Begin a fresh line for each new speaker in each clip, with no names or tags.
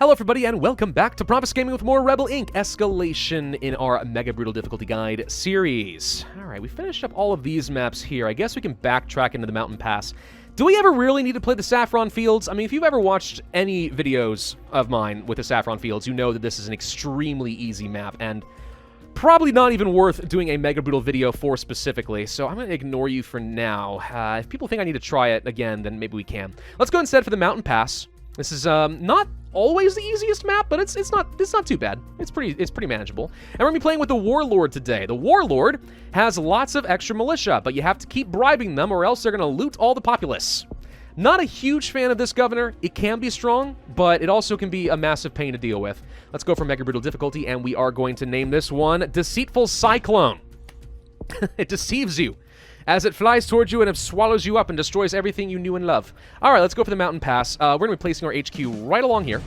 Hello everybody and welcome back to Pravus Gaming with more Rebel Inc. Escalation in our Mega Brutal Difficulty Guide series. Alright, we finished up all of these maps here. I guess we can backtrack into the Mountain Pass. Do we ever really need to play the Saffron Fields? I mean, if you've ever watched any videos of mine with the Saffron Fields, you know that this is an extremely easy map and probably not even worth doing a Mega Brutal video for specifically, so I'm going to ignore you for now. If people think I need to try it again, then maybe we can. Let's go instead for the Mountain Pass. This is not always the easiest map, but it's not too bad. It's pretty manageable. And we're gonna be playing with the Warlord today. The Warlord has lots of extra militia, but you have to keep bribing them or else they're gonna loot all the populace. Not a huge fan of this governor. It can be strong, but it also can be a massive pain to deal with. Let's go for Mega Brutal Difficulty, and we are going to name this one Deceitful Cyclone. It deceives you as it flies towards you and it swallows you up and destroys everything you knew and love. All right, let's go for the Mountain Pass. We're going to be placing our HQ right along here.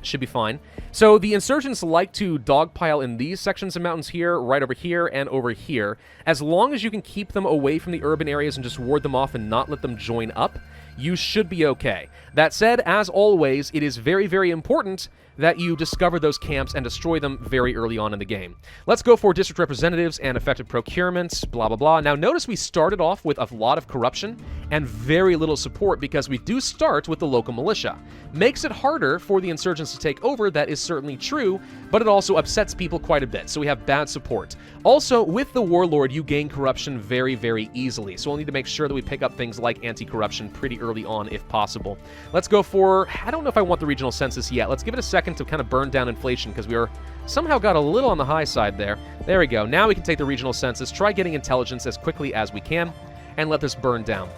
Should be fine. So the insurgents like to dogpile in these sections of mountains here, right over here, and over here. As long as you can keep them away from the urban areas and just ward them off and not let them join up, you should be okay. That said, as always, it is very, very important that you discover those camps and destroy them very early on in the game. Let's go for district representatives and effective procurements, blah, blah, blah. Now, notice we started off with a lot of corruption and very little support because we do start with the local militia. Makes it harder for the insurgents to take over, that is certainly true, but it also upsets people quite a bit, so we have bad support. Also, with the Warlord, you gain corruption very, very easily, so we'll need to make sure that we pick up things like anti-corruption pretty early on if possible. Let's go for, I don't know if I want the regional census yet. Let's give it a second to kind of burn down inflation because we somehow got a little on the high side there. There we go. Now we can take the regional census, try getting intelligence as quickly as we can, and let this burn down.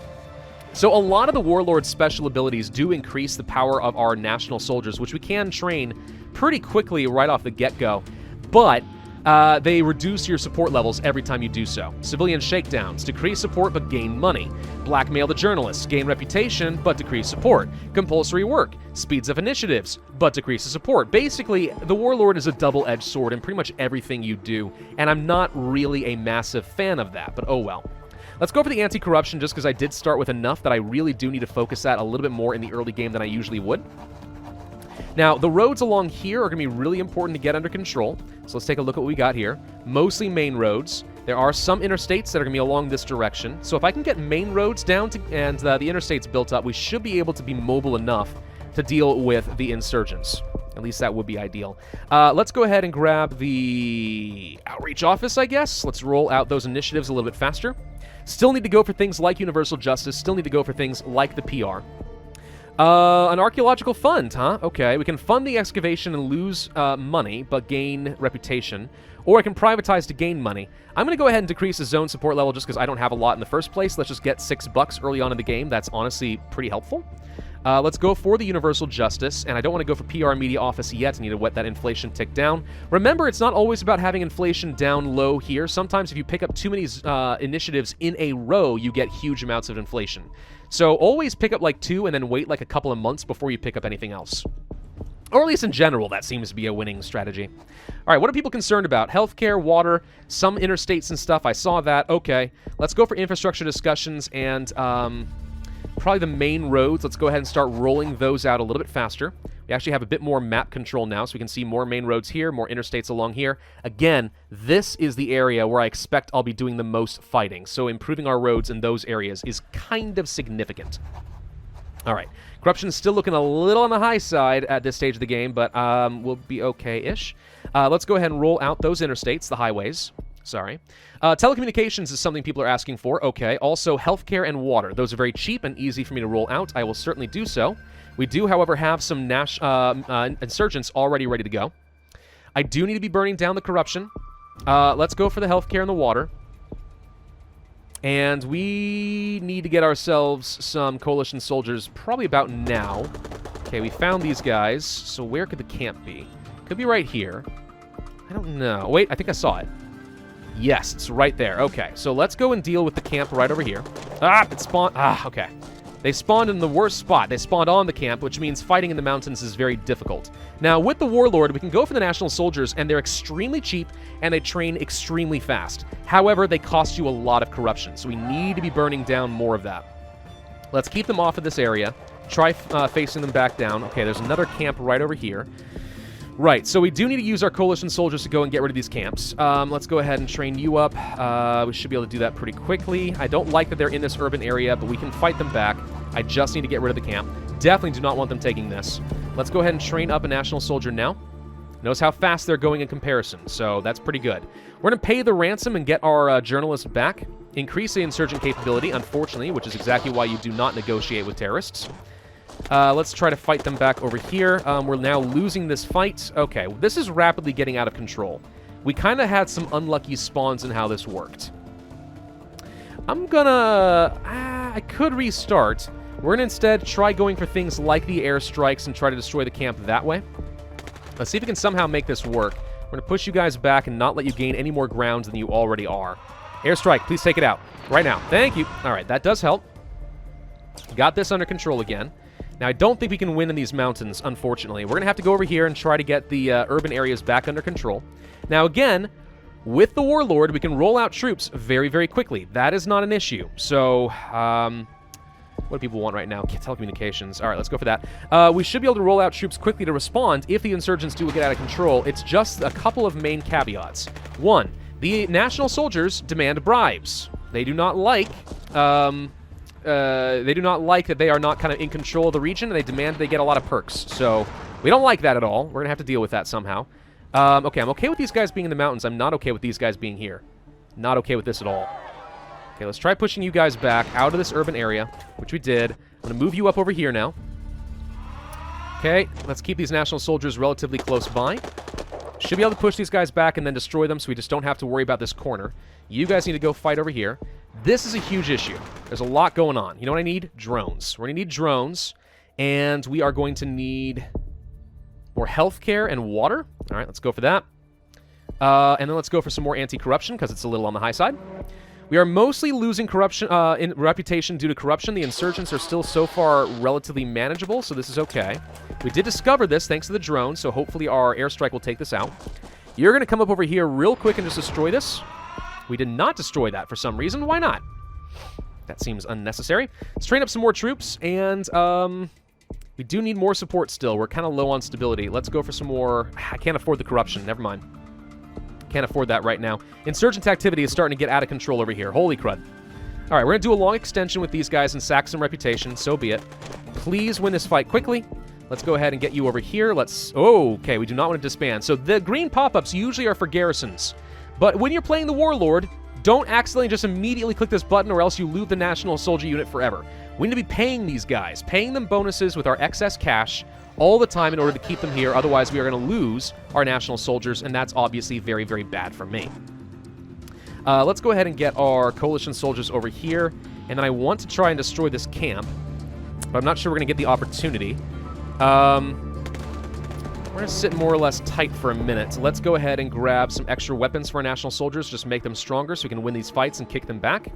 So a lot of the Warlord's special abilities do increase the power of our national soldiers, which we can train pretty quickly right off the get-go, but they reduce your support levels every time you do so. Civilian shakedowns, decrease support but gain money. Blackmail the journalists, gain reputation but decrease support. Compulsory work, speeds up initiatives but decreases support. Basically, the Warlord is a double-edged sword in pretty much everything you do, and I'm not really a massive fan of that, but oh well. Let's go for the anti-corruption just because I did start with enough that I really do need to focus that a little bit more in the early game than I usually would. Now, the roads along here are going to be really important to get under control. So let's take a look at what we got here. Mostly main roads. There are some interstates that are going to be along this direction. So if I can get main roads down and the interstates built up, we should be able to be mobile enough to deal with the insurgents. At least that would be ideal. Let's go ahead and grab the outreach office, I guess. Let's roll out those initiatives a little bit faster. Still need to go for things like universal justice. Still need to go for things like the PR. An archaeological fund, huh? Okay, we can fund the excavation and lose money, but gain reputation. Or I can privatize to gain money. I'm going to go ahead and decrease the zone support level just because I don't have a lot in the first place. Let's just get $6 early on in the game. That's honestly pretty helpful. Let's go for the universal justice, and I don't want to go for PR media office yet. I need to let that inflation tick down. Remember, it's not always about having inflation down low here. Sometimes if you pick up too many initiatives in a row, you get huge amounts of inflation. So always pick up like 2 and then wait like a couple of months before you pick up anything else. Or at least in general, that seems to be a winning strategy. All right, what are people concerned about? Healthcare, water, some interstates and stuff. I saw that. Okay, let's go for infrastructure discussions and probably the main roads. Let's go ahead and start rolling those out a little bit faster. We actually have a bit more map control now, so we can see more main roads here, more interstates along here. Again, this is the area where I expect I'll be doing the most fighting, so improving our roads in those areas is kind of significant. All right, corruption is still looking a little on the high side at this stage of the game, but we'll be okay-ish. Let's go ahead and roll out those interstates, the highways. Sorry. Telecommunications is something people are asking for. Okay. Also, healthcare and water. Those are very cheap and easy for me to roll out. I will certainly do so. We do, however, have some insurgents already ready to go. I do need to be burning down the corruption. Let's go for the healthcare and the water. And we need to get ourselves some coalition soldiers probably about now. Okay, we found these guys. So where could the camp be? Could be right here. I don't know. Wait, I think I saw it. Yes, it's right there. Okay, so let's go and deal with the camp right over here. Ah, it spawned. Ah, okay. They spawned in the worst spot. They spawned on the camp, which means fighting in the mountains is very difficult. Now, with the Warlord, we can go for the national soldiers, and they're extremely cheap, and they train extremely fast. However, they cost you a lot of corruption, so we need to be burning down more of that. Let's keep them off of this area try facing them back down. Okay, there's another camp right over here. Right, so we do need to use our coalition soldiers to go and get rid of these camps. Let's go ahead and train you up. We should be able to do that pretty quickly. I don't like that they're in this urban area, but we can fight them back. I just need to get rid of the camp. Definitely do not want them taking this. Let's go ahead and train up a national soldier now. Notice how fast they're going in comparison, so that's pretty good. We're going to pay the ransom and get our journalist back. Increase the insurgent capability, unfortunately, which is exactly why you do not negotiate with terrorists. Let's try to fight them back over here. We're now losing this fight. Okay, this is rapidly getting out of control. We kind of had some unlucky spawns in how this worked. I'm gonna... I could restart. We're gonna instead try going for things like the airstrikes and try to destroy the camp that way. Let's see if we can somehow make this work. We're gonna push you guys back and not let you gain any more ground than you already are. Airstrike, please take it out. Right now. Thank you. All right, that does help. Got this under control again. Now, I don't think we can win in these mountains, unfortunately. We're going to have to go over here and try to get the urban areas back under control. Now, again, with the Warlord, we can roll out troops very, very quickly. That is not an issue. So, what do people want right now? Telecommunications. All right, let's go for that. We should be able to roll out troops quickly to respond if the insurgents do get out of control. It's just a couple of main caveats. One, the national soldiers demand bribes. They do not like... they do not like that they are not kind of in control of the region, and they demand they get a lot of perks. So, we don't like that at all. We're going to have to deal with that somehow. Okay, I'm okay with these guys being in the mountains. I'm not okay with these guys being here. Not okay with this at all. Okay, let's try pushing you guys back out of this urban area, which we did. I'm going to move you up over here now. Okay, let's keep these national soldiers relatively close by. Should be able to push these guys back and then destroy them so we just don't have to worry about this corner. You guys need to go fight over here. This is a huge issue. There's a lot going on. You know what I need? Drones. We're going to need drones, and we are going to need more healthcare and water. All right, let's go for that. And then let's go for some more anti-corruption because it's a little on the high side. We are mostly losing corruption in reputation due to corruption. The insurgents are still so far relatively manageable, so this is okay. We did discover this thanks to the drone, so hopefully our airstrike will take this out. You're going to come up over here real quick and just destroy this. We did not destroy that for some reason. Why not? That seems unnecessary. Let's train up some more troops, and we do need more support still. We're kind of low on stability. Let's go for some more... I can't afford the corruption. Never mind. Can't afford that right now. Insurgent activity is starting to get out of control over here. Holy crud. All right, we're going to do a long extension with these guys and sack some reputation. So be it. Please win this fight quickly. Let's go ahead and get you over here. Let's... Oh, okay, we do not want to disband. So the green pop-ups usually are for garrisons. But when you're playing the Warlord, don't accidentally just immediately click this button or else you lose the national soldier unit forever. We need to be paying these guys, paying them bonuses with our excess cash all the time in order to keep them here. Otherwise, we are going to lose our national soldiers, and that's obviously very, very bad for me. Let's go ahead and get our coalition soldiers over here, and then I want to try and destroy this camp, but I'm not sure we're going to get the opportunity. We're going to sit more or less tight for a minute. Let's go ahead and grab some extra weapons for our national soldiers, just make them stronger so we can win these fights and kick them back.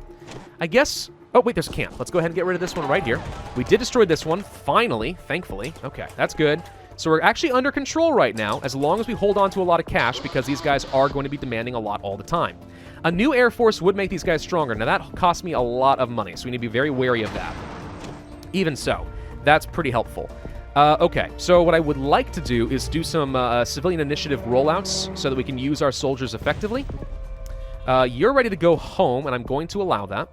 I guess... Oh, wait, there's a camp. Let's go ahead and get rid of this one right here. We did destroy this one, finally, thankfully. Okay, that's good. So we're actually under control right now, as long as we hold on to a lot of cash, because these guys are going to be demanding a lot all the time. A new Air Force would make these guys stronger. Now, that cost me a lot of money, so we need to be very wary of that. Even so, that's pretty helpful. Okay, so what I would like to do is do some civilian initiative rollouts so that we can use our soldiers effectively. You're ready to go home, and I'm going to allow that.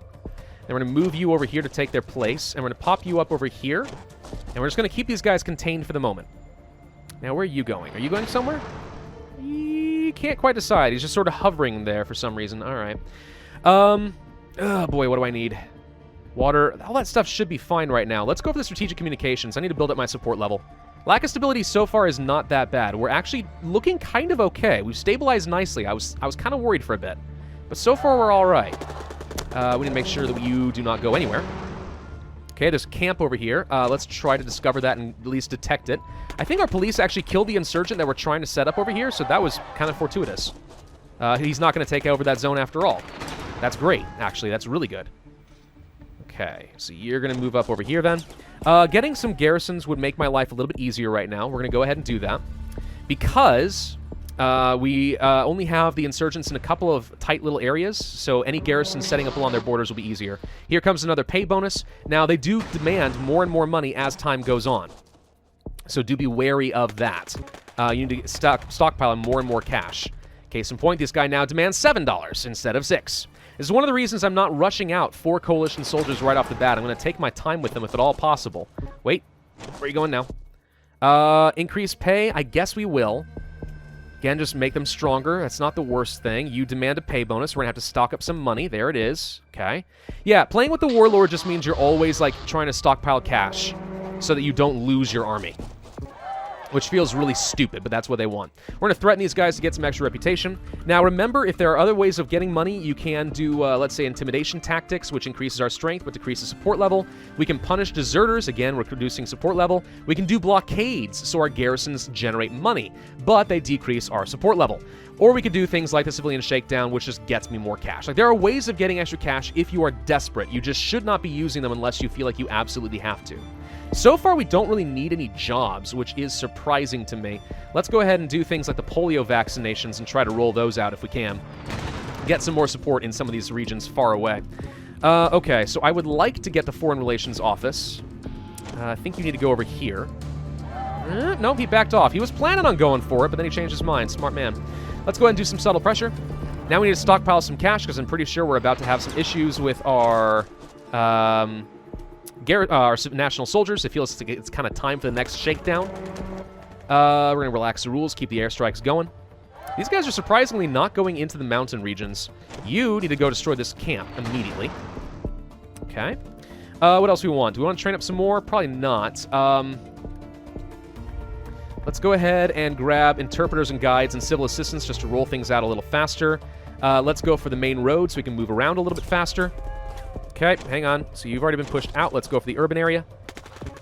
Then we're going to move you over here to take their place, and we're going to pop you up over here, and we're just going to keep these guys contained for the moment. Now, where are you going? Are you going somewhere? He can't quite decide. He's just sort of hovering there for some reason. All right. Oh, boy, what do I need? Water. All that stuff should be fine right now. Let's go for the strategic communications. I need to build up my support level. Lack of stability so far is not that bad. We're actually looking kind of okay. We've stabilized nicely. I was kind of worried for a bit. But so far, we're all right. We need to make sure that you do not go anywhere. Okay, there's a camp over here. Let's try to discover that and at least detect it. I think our police actually killed the insurgent that we're trying to set up over here, so that was kind of fortuitous. He's not going to take over that zone after all. That's great, actually. That's really good. Okay, so you're going to move up over here then. Getting some garrisons would make my life a little bit easier right now. We're going to go ahead and do that. Because We only have the insurgents in a couple of tight little areas, so any garrisons setting up along their borders will be easier. Here comes another pay bonus. Now, they do demand more and more money as time goes on, so do be wary of that. You need to stockpile more and more cash. Case in point, this guy now demands $7 instead of $6. This is one of the reasons I'm not rushing out 4 coalition soldiers right off the bat. I'm going to take my time with them if at all possible. Wait, where are you going now? Increase pay? I guess we will. Again, just make them stronger. That's not the worst thing. You demand a pay bonus. We're going to have to stock up some money. There it is. Okay. Yeah, playing with the Warlord just means you're always, like, trying to stockpile cash so that you don't lose your army, which feels really stupid, but that's what they want. We're going to threaten these guys to get some extra reputation. Now, remember, if there are other ways of getting money, you can do, let's say, intimidation tactics, which increases our strength, but decreases support level. We can punish deserters, again, reducing support level. We can do blockades, so our garrisons generate money, but they decrease our support level. Or we could do things like the civilian shakedown, which just gets me more cash. Like, there are ways of getting extra cash if you are desperate. You just should not be using them unless you feel like you absolutely have to. So far, we don't really need any jobs, which is surprising to me. Let's go ahead and do things like the polio vaccinations and try to roll those out if we can. Get some more support in some of these regions far away. Okay, so I would like to get the Foreign Relations Office. I think you need to go over here. No, he backed off. He was planning on going for it, but then he changed his mind. Smart man. Let's go ahead and do some subtle pressure. Now we need to stockpile some cash, because I'm pretty sure we're about to have some issues with our national soldiers. It feels like it's kind of time for the next shakedown. We're going to relax the rules, keep the airstrikes going. These guys are surprisingly not going into the mountain regions. You need to go destroy this camp immediately. Okay. What else do we want? Do we want to train up some more? Probably not. Let's go ahead and grab interpreters and guides and civil assistants just to roll things out a little faster. Let's go for the main road so we can move around a little bit faster. Okay, hang on. So you've already been pushed out. Let's go for the urban area.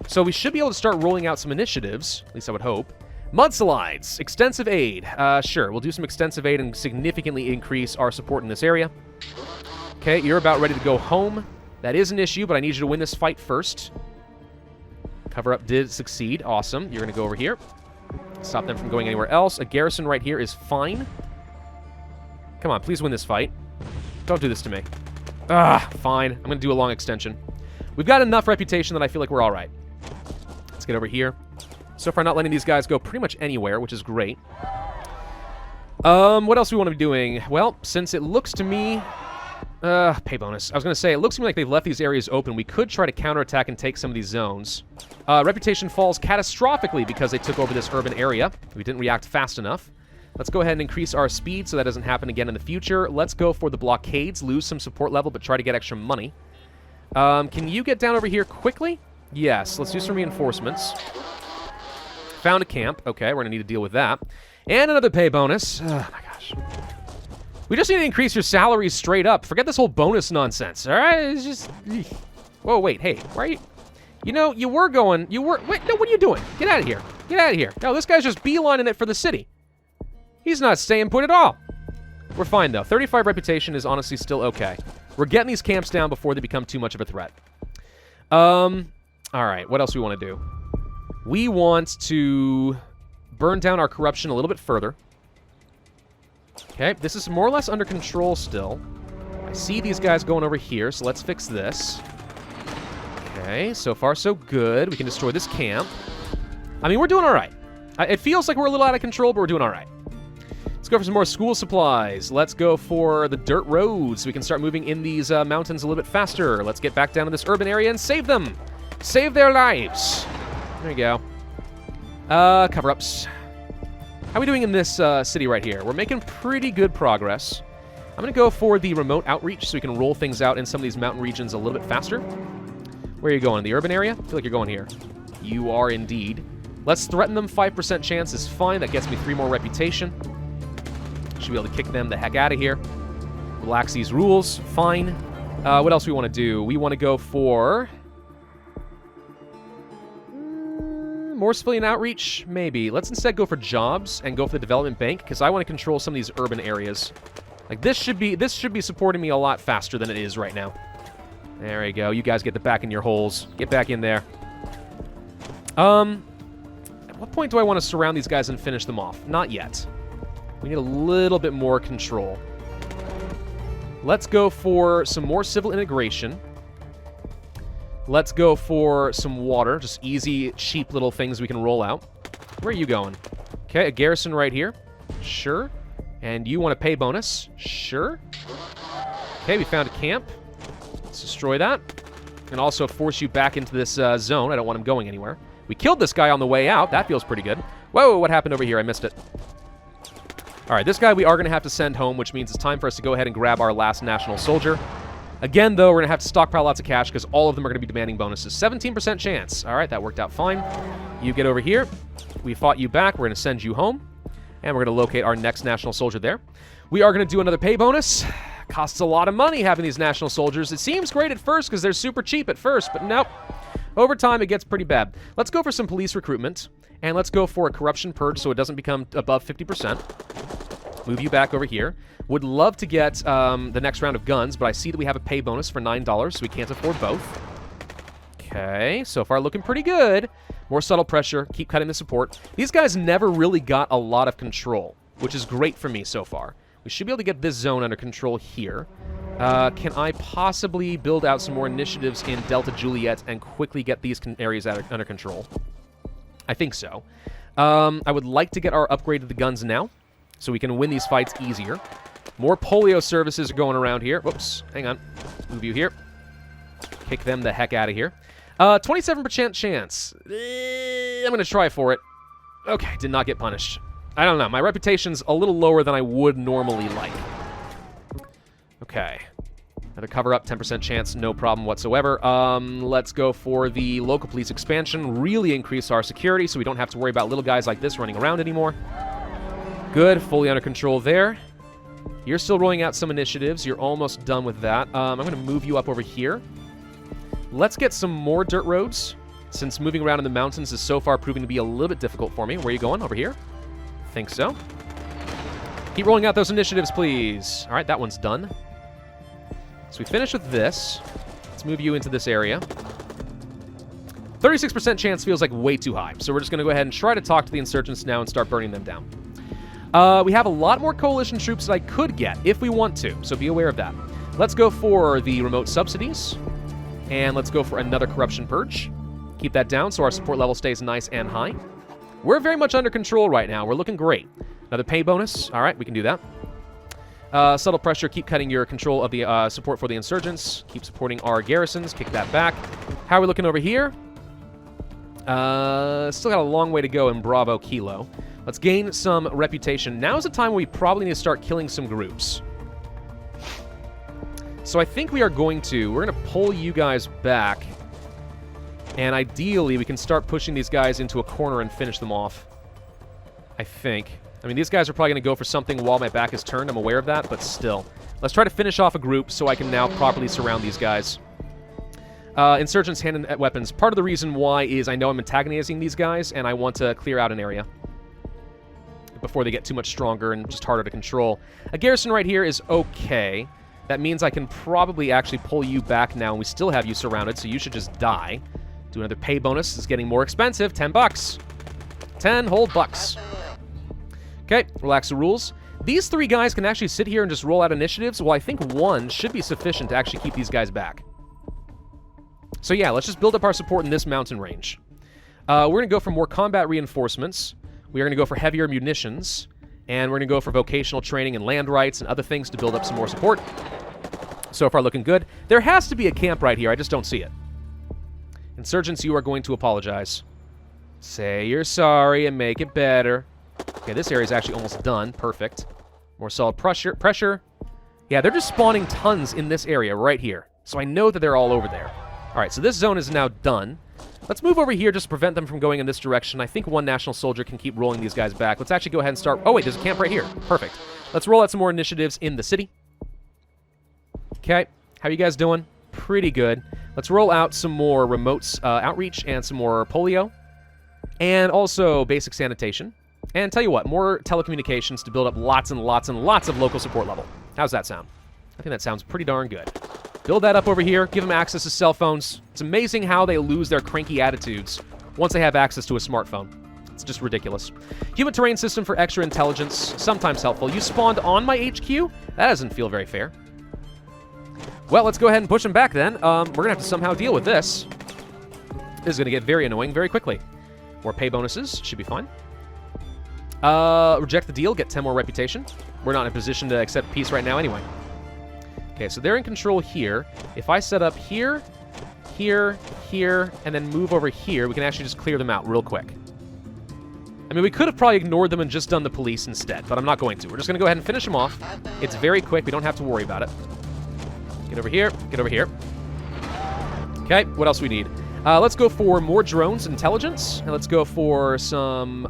So we should be able to start rolling out some initiatives. At least I would hope. Mudslides. Extensive aid. Sure, we'll do some extensive aid and significantly increase our support in this area. Okay, you're about ready to go home. That is an issue, but I need you to win this fight first. Cover-up did succeed. Awesome. You're going to go over here. Stop them from going anywhere else. A garrison right here is fine. Come on, please win this fight. Don't do this to me. Fine. I'm going to do a long extension. We've got enough reputation that I feel like we're all right. Let's get over here. So far, not letting these guys go pretty much anywhere, which is great. What else do we want to be doing? Well, since it looks to me... pay bonus. I was going to say, it looks to me like they've left these areas open. We could try to counterattack and take some of these zones. Reputation falls catastrophically because they took over this urban area. We didn't react fast enough. Let's go ahead and increase our speed so that doesn't happen again in the future. Let's go for the blockades, lose some support level, but try to get extra money. Can you get down over here quickly? Yes, let's do some reinforcements. Found a camp. Okay, we're going to need to deal with that. And another pay bonus. Oh, my gosh. We just need to increase your salaries straight up. Forget this whole bonus nonsense, all right? It's just... Whoa, wait, hey, why are you... You know, you were going... Wait, no, what are you doing? Get out of here. Get out of here. No, this guy's just beelining it for the city. He's not staying put at all. We're fine, though. 35 reputation is honestly still okay. We're getting these camps down before they become too much of a threat. All right, what else do we want to do? We want to burn down our corruption a little bit further. Okay, this is more or less under control still. I see these guys going over here, so let's fix this. Okay, so far so good. We can destroy this camp. I mean, we're doing all right. It feels like we're a little out of control, but we're doing all right. Let's go for some more school supplies. Let's go for the dirt roads so we can start moving in these mountains a little bit faster. Let's get back down to this urban area and save them. Save their lives. There you go. Cover-ups. How are we doing in this city right here? We're making pretty good progress. I'm going to go for the remote outreach so we can roll things out in some of these mountain regions a little bit faster. Where are you going? The urban area? I feel like you're going here. You are indeed. Let's threaten them. 5% chance is fine. That gets me 3 more reputation. Should be able to kick them the heck out of here. Relax these rules. Fine. What else do we want to do? We want to go for... more civilian outreach? Maybe. Let's instead go for jobs and go for the development bank, because I want to control some of these urban areas. Like, this should be supporting me a lot faster than it is right now. There you go. You guys get back in your holes. Get back in there. At what point do I want to surround these guys and finish them off? Not yet. We need a little bit more control. Let's go for some more civil integration. Let's go for some water. Just easy, cheap little things we can roll out. Where are you going? Okay, a garrison right here. Sure. And you want a pay bonus? Sure. Okay, we found a camp. Let's destroy that. And also force you back into this zone. I don't want him going anywhere. We killed this guy on the way out. That feels pretty good. Whoa, what happened over here? I missed it. All right, this guy we are going to have to send home, which means it's time for us to go ahead and grab our last national soldier. Again, though, we're going to have to stockpile lots of cash because all of them are going to be demanding bonuses. 17% chance. All right, that worked out fine. You get over here. We fought you back. We're going to send you home. And we're going to locate our next national soldier there. We are going to do another pay bonus. Costs a lot of money having these national soldiers. It seems great at first because they're super cheap at first, but nope. Over time, it gets pretty bad. Let's go for some police recruitment. And let's go for a corruption purge so it doesn't become above 50%. Move you back over here. Would love to get the next round of guns, but I see that we have a pay bonus for $9, so we can't afford both. Okay, so far looking pretty good. More subtle pressure, keep cutting the support. These guys never really got a lot of control, which is great for me so far. We should be able to get this zone under control here. Can I possibly build out some more initiatives in Delta Juliet and quickly get these areas under control? I think so. I would like to get our upgrade to the guns now, so we can win these fights easier. More polio services are going around here. Whoops, hang on. Move you here. Kick them the heck out of here. 27% chance. I'm going to try for it. Okay, did not get punished. I don't know. My reputation's a little lower than I would normally like. Okay. Another cover-up, 10% chance, no problem whatsoever. Let's go for the local police expansion. Really increase our security so we don't have to worry about little guys like this running around anymore. Good, fully under control there. You're still rolling out some initiatives. You're almost done with that. I'm going to move you up over here. Let's get some more dirt roads, since moving around in the mountains is so far proving to be a little bit difficult for me. Where are you going? Over here? Think so. Keep rolling out those initiatives, please. All right, that one's done. So we finish with this. Let's move you into this area. 36% chance feels like way too high, so we're just going to go ahead and try to talk to the insurgents now and start burning them down. We have a lot more coalition troops that I could get if we want to, so be aware of that. Let's go for the remote subsidies, and let's go for another corruption purge. Keep that down so our support level stays nice and high. We're very much under control right now. We're looking great. Another pay bonus. All right, we can do that. Subtle pressure, keep cutting your control of the support for the insurgents. Keep supporting our garrisons. Kick that back. How are we looking over here? Still got a long way to go in Bravo Kilo. Let's gain some reputation. Now's the time where we probably need to start killing some groups. So I think we're going to pull you guys back. And ideally, we can start pushing these guys into a corner and finish them off. I think. I mean, these guys are probably going to go for something while my back is turned. I'm aware of that, but still. Let's try to finish off a group so I can now properly surround these guys. Insurgents hand in weapons. Part of the reason why is I know I'm antagonizing these guys, and I want to clear out an area before they get too much stronger and just harder to control. A garrison right here is okay. That means I can probably actually pull you back now, and we still have you surrounded, so you should just die. Do another pay bonus. It's getting more expensive. 10 bucks. 10 whole bucks. Okay, relax the rules. These three guys can actually sit here and just roll out initiatives. Well, I think one should be sufficient to actually keep these guys back. So yeah, let's just build up our support in this mountain range. We're going to go for more combat reinforcements. We are going to go for heavier munitions. And we're going to go for vocational training and land rights and other things to build up some more support. So far looking good. There has to be a camp right here. I just don't see it. Insurgents, you are going to apologize. Say you're sorry and make it better. Okay, this area is actually almost done. Perfect. More solid pressure. Yeah, they're just spawning tons in this area right here. So I know that they're all over there. All right, so this zone is now done. Let's move over here just to prevent them from going in this direction. I think one national soldier can keep rolling these guys back. Let's actually go ahead and start... Oh, wait, there's a camp right here. Perfect. Let's roll out some more initiatives in the city. Okay, how are you guys doing? Pretty good. Let's roll out some more remote outreach and some more polio. And also basic sanitation. And tell you what, more telecommunications to build up lots and lots and lots of local support level. How's that sound? I think that sounds pretty darn good. Build that up over here. Give them access to cell phones. It's amazing how they lose their cranky attitudes once they have access to a smartphone. It's just ridiculous. Human terrain system for extra intelligence, sometimes helpful. You spawned on my HQ? That doesn't feel very fair. Well, let's go ahead and push them back then. We're going to have to somehow deal with this. This is going to get very annoying very quickly. More pay bonuses. Should be fine. Reject the deal. Get 10 more reputation. We're not in a position to accept peace right now anyway. Okay, so they're in control here. If I set up here, here, here, and then move over here, we can actually just clear them out real quick. I mean, we could have probably ignored them and just done the police instead, but I'm not going to. We're just going to go ahead and finish them off. It's very quick. We don't have to worry about it. Get over here. Get over here. Okay, what else do we need? Let's go for more drones intelligence, and let's go for some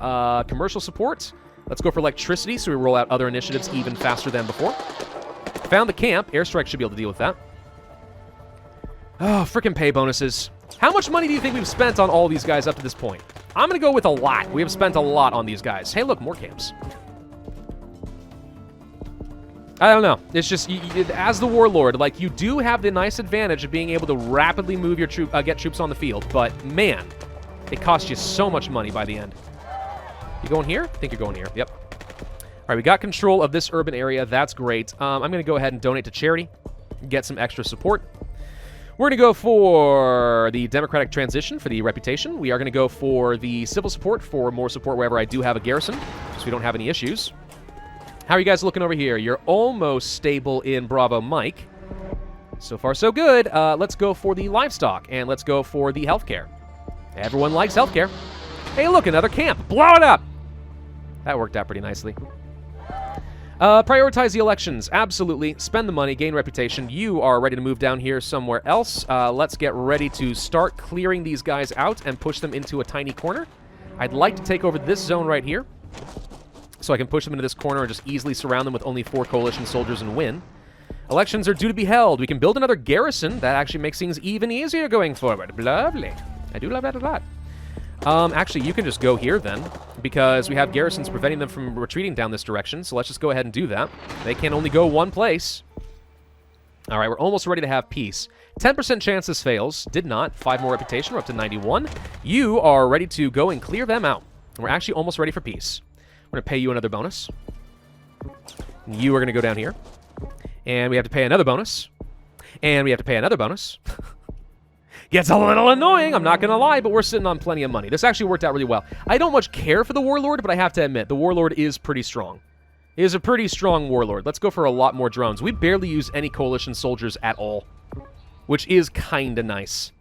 commercial support. Let's go for electricity so we roll out other initiatives even faster than before. Found the camp. Airstrike should be able to deal with that. Oh, freaking pay bonuses. How much money do you think we've spent on all these guys up to this point? I'm going to go with a lot. We have spent a lot on these guys. Hey, look, more camps. I don't know. It's just, as the Warlord, like, you do have the nice advantage of being able to rapidly move your get troops on the field, but, man, it costs you so much money by the end. You going here? I think you're going here. Yep. All right, we got control of this urban area. That's great. I'm going to go ahead and donate to charity, get some extra support. We're going to go for the democratic transition for the reputation. We are going to go for the civil support for more support wherever I do have a garrison, so we don't have any issues. How are you guys looking over here? You're almost stable in Bravo Mike. So far, so good. Let's go for the livestock, and let's go for the healthcare. Everyone likes healthcare. Hey, look, another camp. Blow it up! That worked out pretty nicely. Prioritize the elections. Absolutely. Spend the money, gain reputation. You are ready to move down here somewhere else. Let's get ready to start clearing these guys out and push them into a tiny corner. I'd like to take over this zone right here, so I can push them into this corner and just easily surround them with only 4 coalition soldiers and win. Elections are due to be held. We can build another garrison. That actually makes things even easier going forward. Lovely. I do love that a lot. Actually, you can just go here then, because we have garrisons preventing them from retreating down this direction, so let's just go ahead and do that. They can only go one place. All right, we're almost ready to have peace. 10% chance this fails. Did not. 5 more reputation. We're up to 91. You are ready to go and clear them out. We're actually almost ready for peace. We're going to pay you another bonus. You are going to go down here. And we have to pay another bonus. And we have to pay another bonus. Gets a little annoying, I'm not going to lie, but we're sitting on plenty of money. This actually worked out really well. I don't much care for the Warlord, but I have to admit, the Warlord is pretty strong. He is a pretty strong Warlord. Let's go for a lot more drones. We barely use any coalition soldiers at all, which is kind of nice.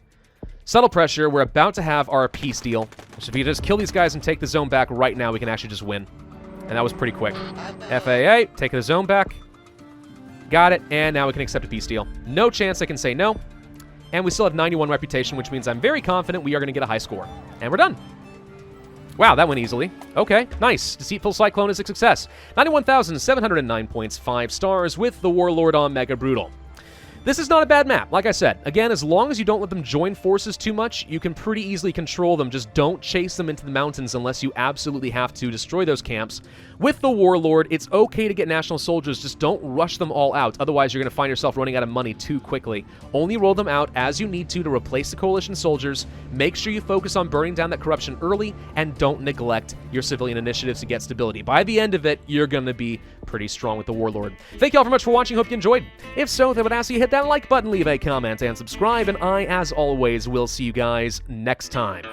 Subtle pressure, we're about to have our peace deal. So if we just kill these guys and take the zone back right now, we can actually just win. And that was pretty quick. FAA, take the zone back. Got it, and now we can accept a peace deal. No chance I can say no. And we still have 91 reputation, which means I'm very confident we are going to get a high score. And we're done. Wow, that went easily. Okay, nice. Deceitful Cyclone is a success. 91,709 points, 5 stars, with the Warlord on Mega Brutal. This is not a bad map. Like I said, again, as long as you don't let them join forces too much, you can pretty easily control them. Just don't chase them into the mountains unless you absolutely have to destroy those camps. With the Warlord, it's okay to get national soldiers, just don't rush them all out. Otherwise, you're going to find yourself running out of money too quickly. Only roll them out as you need to replace the coalition soldiers. Make sure you focus on burning down that corruption early, and don't neglect your civilian initiatives to get stability. By the end of it, you're going to be pretty strong with the Warlord. Thank you all very much for watching. Hope you enjoyed. If so, then I would ask you to hit that like button, leave a comment, and subscribe, and I, as always, will see you guys next time.